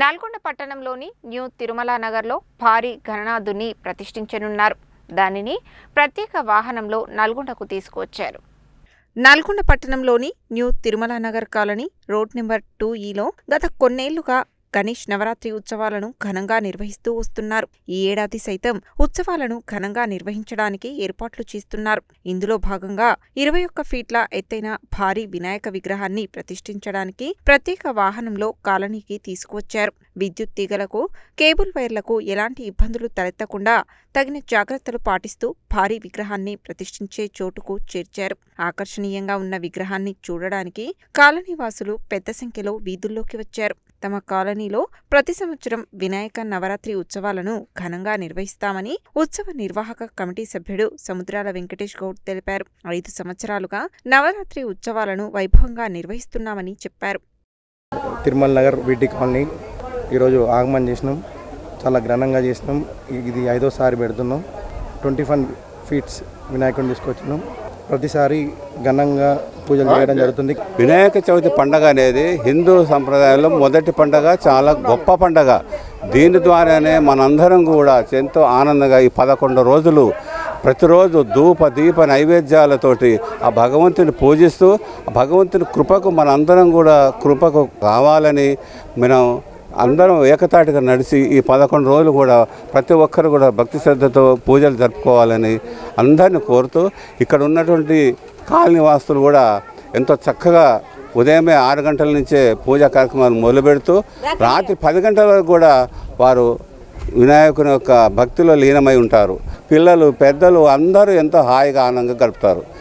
నల్గొండ పట్టణంలోని న్యూ తిరుమల నగర్లో భారీ గణనాథుని ప్రతిష్ఠించనున్నారు. దానిని ప్రత్యేక వాహనంలో నల్గొండకు తీసుకువచ్చారు. నల్గొండ పట్టణంలోని new Tirumala Nagar colony road number 2E గత కొన్నేళ్లుగా గణేష్ నవరాత్రి ఉత్సవాలను ఘనంగా నిర్వహిస్తూ వస్తున్నారు. ఈ ఏడాది సైతం ఉత్సవాలను ఘనంగా నిర్వహించడానికి ఏర్పాట్లు చేస్తున్నారు. ఇందులో భాగంగా 21 ఫీట్ల ఎత్తైన భారీ వినాయక విగ్రహాన్ని ప్రతిష్ఠించడానికి ప్రత్యేక వాహనంలో కాలనీకి తీసుకువచ్చారు. విద్యుత్ తీగలకు, కేబుల్ వైర్లకు ఎలాంటి ఇబ్బందులు తలెత్తకుండా తగిన జాగ్రత్తలు పాటిస్తూ భారీ విగ్రహాన్ని ప్రతిష్ఠించే చోటుకు చేర్చారు. ఆకర్షణీయంగా ఉన్న విగ్రహాన్ని చూడడానికి కాలనీవాసులు పెద్ద సంఖ్యలో వీధుల్లోకి వచ్చారు. తమ కాలనీలో ప్రతి సంవత్సరం వినాయక నవరాత్రి ఉత్సవాలను ఘనంగా నిర్వహిస్తామని ఉత్సవ నిర్వాహక కమిటీ సభ్యుడు సముద్రాల వెంకటేష్ గౌడ్ తెలిపారు. 5 సంవత్సరాలుగా నవరాత్రి ఉత్సవాలను వైభవంగా నిర్వహిస్తున్నామని చెప్పారు. తిరుమల నగర్ వీటి కాలనీ ఈరోజు ఆగమనం చేసినాం. చాలా ఘనంగా చేసినాం. ఇది 5వ సారి పెడుతున్నాం. 21 ఫీట్స్ వినాయకుడిని తీసుకొచ్చినాం. ప్రతిసారి ఘనంగా పూజలు చేయడం జరుగుతుంది. వినాయక చవితి పండగ అనేది హిందూ సంప్రదాయంలో మొదటి పండగ, చాలా గొప్ప పండగ. దీని ద్వారానే మనందరం కూడా ఎంతో ఆనందంగా ఈ 11 రోజులు ప్రతిరోజు ధూప దీప నైవేద్యాలతోటి ఆ భగవంతుని పూజిస్తూ ఆ భగవంతుని కృపకు మనందరం కూడా కృపకు కావాలని మనం అందరం ఏకతాటిగా నడిచి ఈ 11 రోజులు కూడా ప్రతి ఒక్కరు కూడా భక్తి శ్రద్ధతో పూజలు జరుపుకోవాలని అందరిని కోరుతూ ఇక్కడ ఉన్నటువంటి కాలనీ వాస్తులు కూడా ఎంతో చక్కగా ఉదయమే 6 గంటల నుంచే పూజా కార్యక్రమాలు మొదలుపెడుతూ రాత్రి 10 గంటల వరకు కూడా వారు వినాయకుని యొక్క భక్తిలో లీనమై ఉంటారు. పిల్లలు, పెద్దలు అందరూ ఎంతో హాయిగా ఆనందంగా గడుపుతారు.